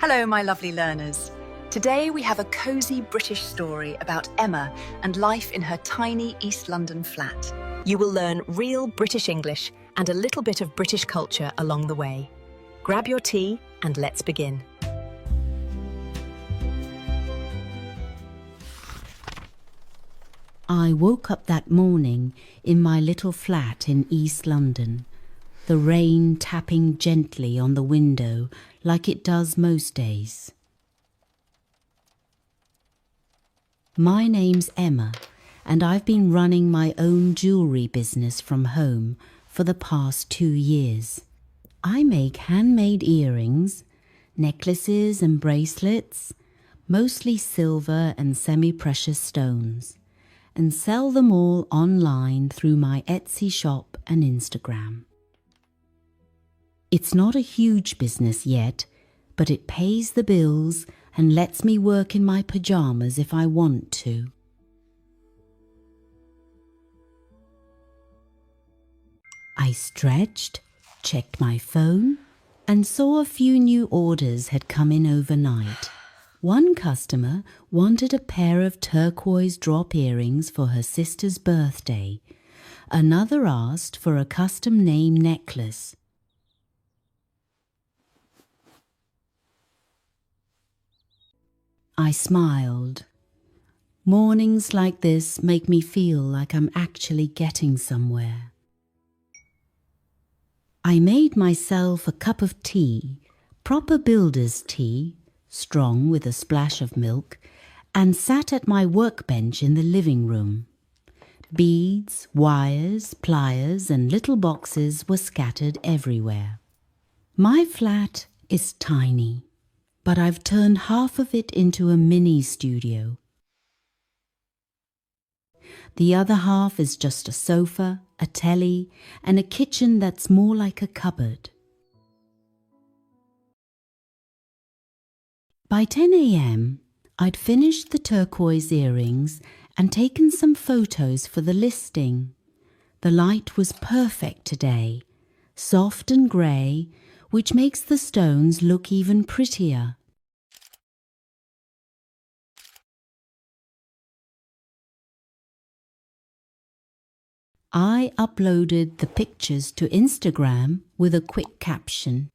Hello, my lovely learners. Today we have a cosy British story about Emma and life in her tiny East London flat. You will learn real British English and a little bit of British culture along the way. Grab your tea and let's begin. I woke up that morning in my little flat in East London, the rain tapping gently on the window like it does most days. My name's Emma, and I've been running my own jewellery business from home for the past 2 years. I make handmade earrings, necklaces and bracelets, mostly silver and semi-precious stones, and sell them all online through my Etsy shop and Instagram. It's not a huge business yet, but it pays the bills and lets me work in my pyjamas if I want to. I stretched, checked my phone, and saw a few new orders had come in overnight. One customer wanted a pair of turquoise drop earrings for her sister's birthday. Another asked for a custom name necklace. I smiled. Mornings like this make me feel like I'm actually getting somewhere. I made myself a cup of tea, proper builder's tea, strong with a splash of milk, and sat at my workbench in the living room. Beads, wires, pliers, and little boxes were scattered everywhere. My flat is tiny, but I've turned half of it into a mini studio. The other half is just a sofa, a telly, and a kitchen that's more like a cupboard. By 10 a.m., I'd finished the turquoise earrings and taken some photos for the listing. The light was perfect today, soft and grey, which makes the stones look even prettier. I uploaded the pictures to Instagram with a quick caption.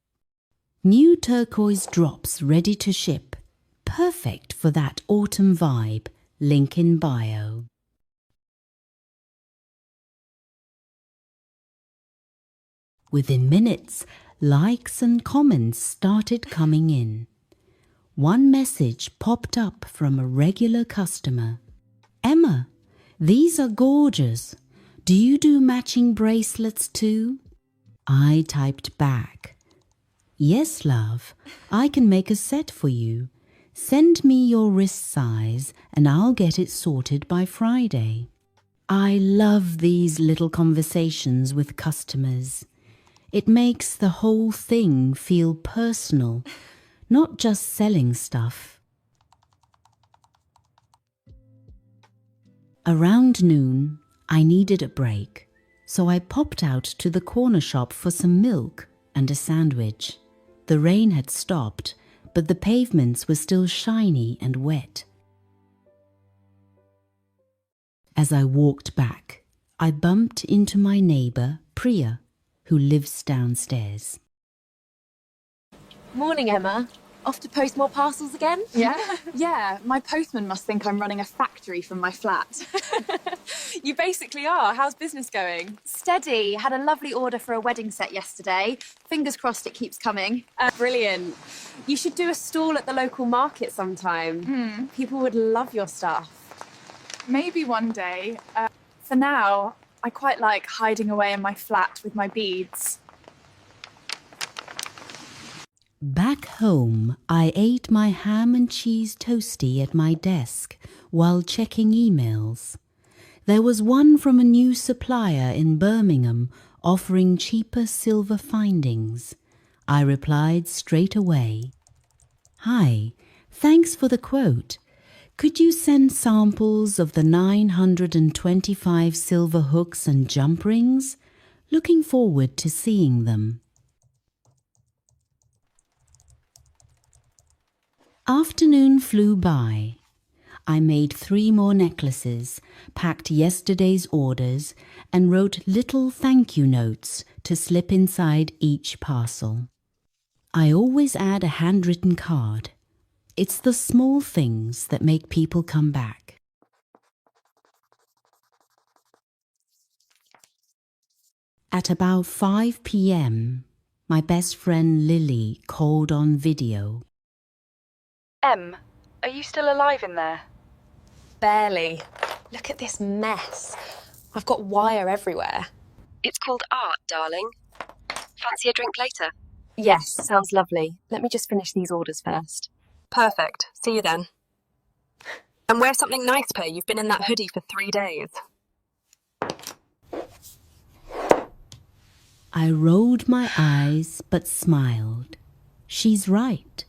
New turquoise drops ready to ship. Perfect for that autumn vibe. Link in bio. Within minutes, likes and comments started coming in. One message popped up from a regular customer. Emma, these are gorgeous. Do you do matching bracelets too? I typed back. Yes, love, I can make a set for you. Send me your wrist size and I'll get it sorted by Friday. I love these little conversations with customers. It makes the whole thing feel personal, not just selling stuff. Around noon, I needed a break, so I popped out to the corner shop for some milk and a sandwich. The rain had stopped, but the pavements were still shiny and wet. As I walked back, I bumped into my neighbour, Priya, who lives downstairs. Morning, Emma. Off to post more parcels again? Yeah, my postman must think I'm running a factory from my flat. You basically are. How's business going? Steady. Had a lovely order for a wedding set yesterday. Fingers crossed it keeps coming. Brilliant. You should do a stall at the local market sometime. People would love your stuff. Maybe one day. For now, I quite like hiding away in my flat with my beads. Back home, I ate my ham and cheese toastie at my desk while checking emails. There was one from a new supplier in Birmingham offering cheaper silver findings. I replied straight away. Hi, thanks for the quote. Could you send samples of the 925 silver hooks and jump rings? Looking forward to seeing them. Afternoon flew by. I made 3 more necklaces, packed yesterday's orders, and wrote little thank you notes to slip inside each parcel. I always add a handwritten card. It's the small things that make people come back. At about 5 p.m, my best friend Lily called on video. Em, are you still alive in there? Barely. Look at this mess. I've got wire everywhere. It's called art, darling. Fancy a drink later? Yes, sounds lovely. Let me just finish these orders first. Perfect. See you then. And wear something nice, Per. You've been in that hoodie for 3 days. I rolled my eyes but smiled. She's right.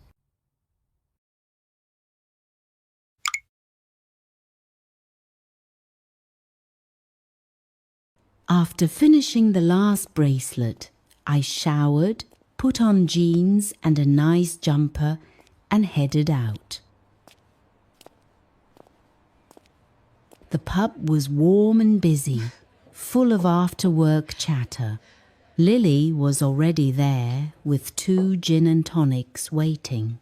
After finishing the last bracelet, I showered, put on jeans and a nice jumper, and headed out. The pub was warm and busy, full of after-work chatter. Lily was already there with 2 gin and tonics waiting.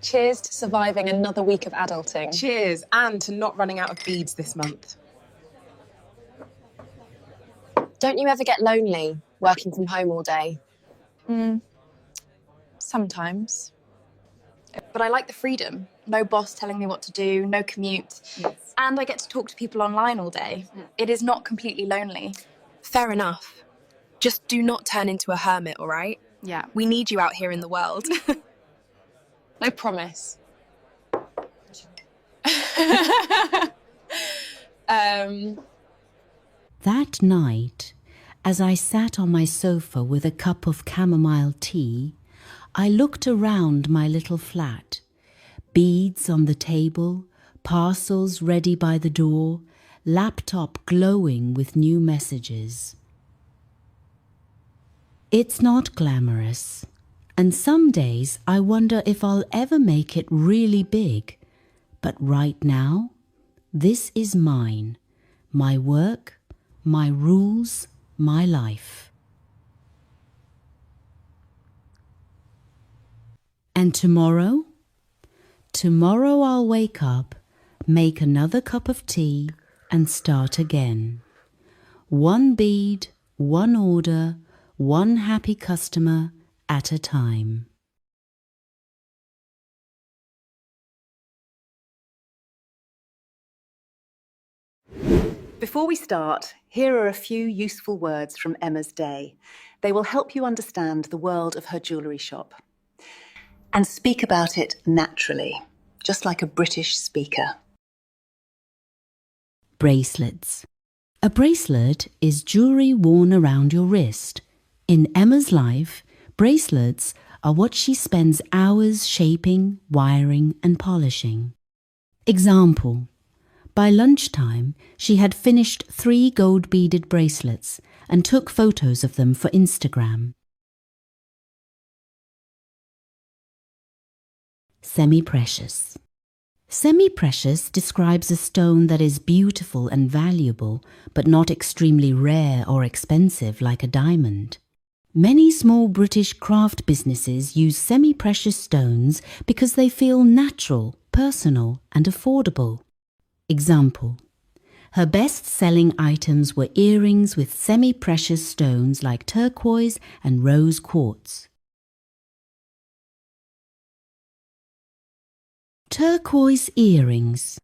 Cheers to surviving another week of adulting. Cheers, and to not running out of beads this month. Don't you ever get lonely working from home all day? Sometimes. But I like the freedom. No boss telling me what to do, no commute. Yes. And I get to talk to people online all day. It is not completely lonely. Fair enough. Just do not turn into a hermit, all right? Yeah. We need you out here in the world. No promise. That night, as I sat on my sofa with a cup of chamomile tea, I looked around my little flat. Beads on the table, parcels ready by the door, laptop glowing with new messages. It's not glamorous, and some days I wonder if I'll ever make it really big. But right now, this is mine, my work, my rules, my life. And tomorrow? Tomorrow I'll wake up, make another cup of tea, and start again. 1 bead, 1 order, 1 happy customer at a time. Before we start, here are a few useful words from Emma's day. They will help you understand the world of her jewellery shop. And speak about it naturally, just like a British speaker. Bracelets. A bracelet is jewellery worn around your wrist. In Emma's life, bracelets are what she spends hours shaping, wiring and polishing. Example. By lunchtime, she had finished 3 gold-beaded bracelets and took photos of them for Instagram. Semi-precious. Semi-precious describes a stone that is beautiful and valuable, but not extremely rare or expensive like a diamond. Many small British craft businesses use semi-precious stones because they feel natural, personal, and affordable. Example. Her best-selling items were earrings with semi-precious stones like turquoise and rose quartz. Turquoise earrings.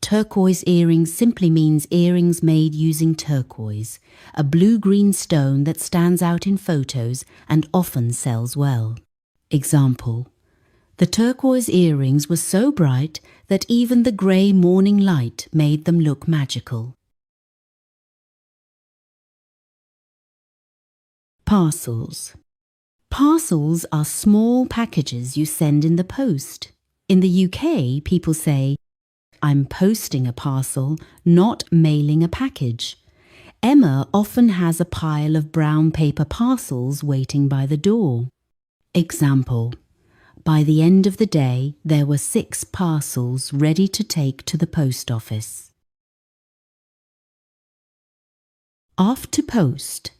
Turquoise earrings simply means earrings made using turquoise, a blue-green stone that stands out in photos and often sells well. Example. The turquoise earrings were so bright that even the grey morning light made them look magical. Parcels. Parcels are small packages you send in the post. In the UK, people say, "I'm posting a parcel, not mailing a package." Emma often has a pile of brown paper parcels waiting by the door. Example: by the end of the day, there were 6 parcels ready to take to the post office. Off to post.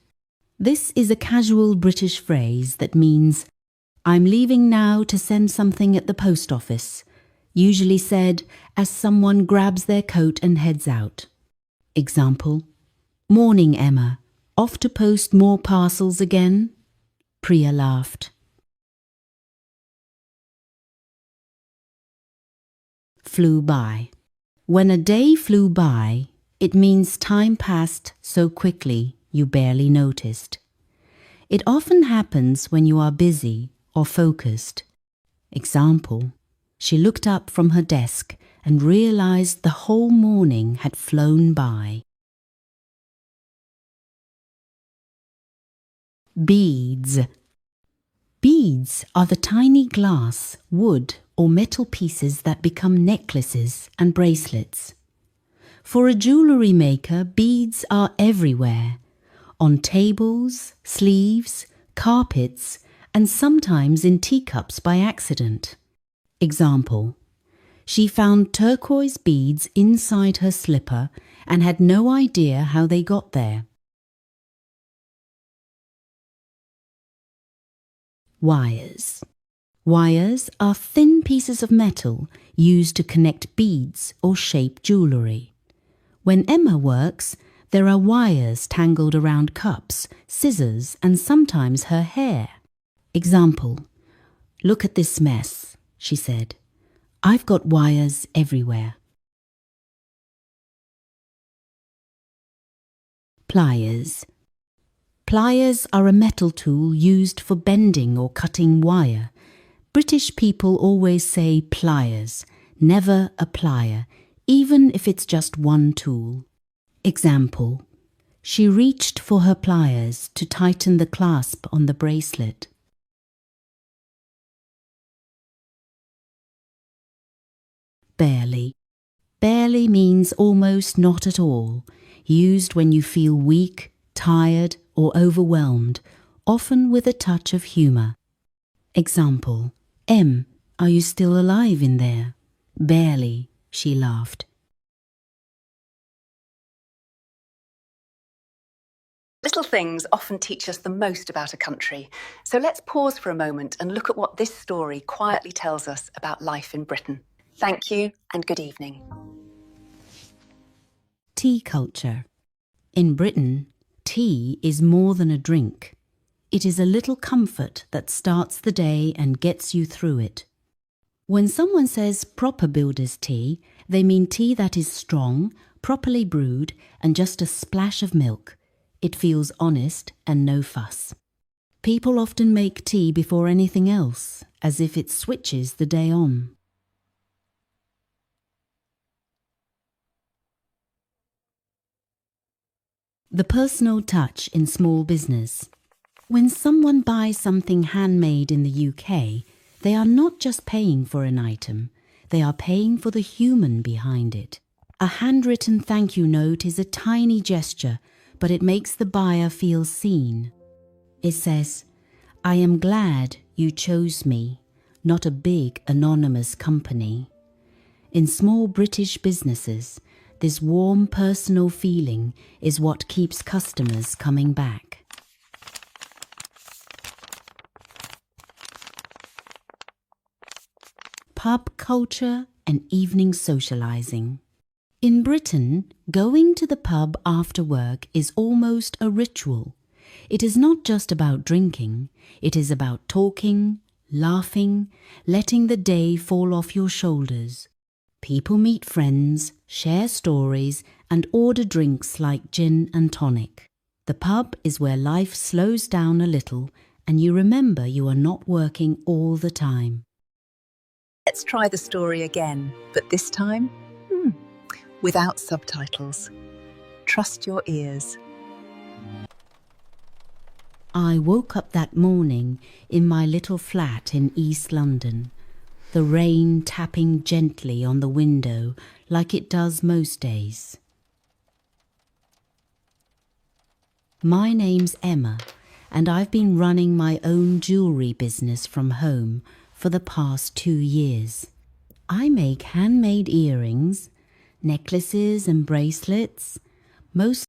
This is a casual British phrase that means I'm leaving now to send something at the post office, usually said as someone grabs their coat and heads out. Example: morning, Emma. Off to post more parcels again? Priya laughed. Flew by. When a day flew by, it means time passed so quickly you barely noticed. It often happens when you are busy or focused. Example: she looked up from her desk and realized the whole morning had flown by. Beads. Beads are the tiny glass, wood, or metal pieces that become necklaces and bracelets. For a jewellery maker, beads are everywhere, on tables, sleeves, carpets, and sometimes in teacups by accident. Example: she found turquoise beads inside her slipper and had no idea how they got there. Wires. Wires are thin pieces of metal used to connect beads or shape jewellery. When Emma works, there are wires tangled around cups, scissors, and sometimes her hair. Example: look at this mess, she said. I've got wires everywhere. Pliers. Pliers are a metal tool used for bending or cutting wire. British people always say pliers, never a plier, even if it's just one tool. Example: she reached for her pliers to tighten the clasp on the bracelet. Barely. Barely means almost not at all, used when you feel weak, tired, or overwhelmed, often with a touch of humour. Example: Em, are you still alive in there? Barely, she laughed. Little things often teach us the most about a country, so let's pause for a moment and look at what this story quietly tells us about life in Britain. Thank you and good evening. Tea culture. In Britain, tea is more than a drink. It is a little comfort that starts the day and gets you through it. When someone says proper builder's tea, they mean tea that is strong, properly brewed, and just a splash of milk. It feels honest and no fuss. People often make tea before anything else, as if it switches the day on. The personal touch in small business. When someone buys something handmade in the UK, they are not just paying for an item, they are paying for the human behind it. A handwritten thank you note is a tiny gesture, but it makes the buyer feel seen. It says, I am glad you chose me, not a big anonymous company. In small British businesses, this warm personal feeling is what keeps customers coming back. Pub culture and evening socialising. In Britain, going to the pub after work is almost a ritual. It is not just about drinking, it is about talking, laughing, letting the day fall off your shoulders. People meet friends, share stories, and order drinks like gin and tonic. The pub is where life slows down a little and you remember you are not working all the time. Let's try the story again, but this time, without subtitles. Trust your ears. I woke up that morning in my little flat in East London, the rain tapping gently on the window like it does most days. My name's Emma, and I've been running my own jewellery business from home for the past 2 years. I make handmade earrings, necklaces and bracelets, most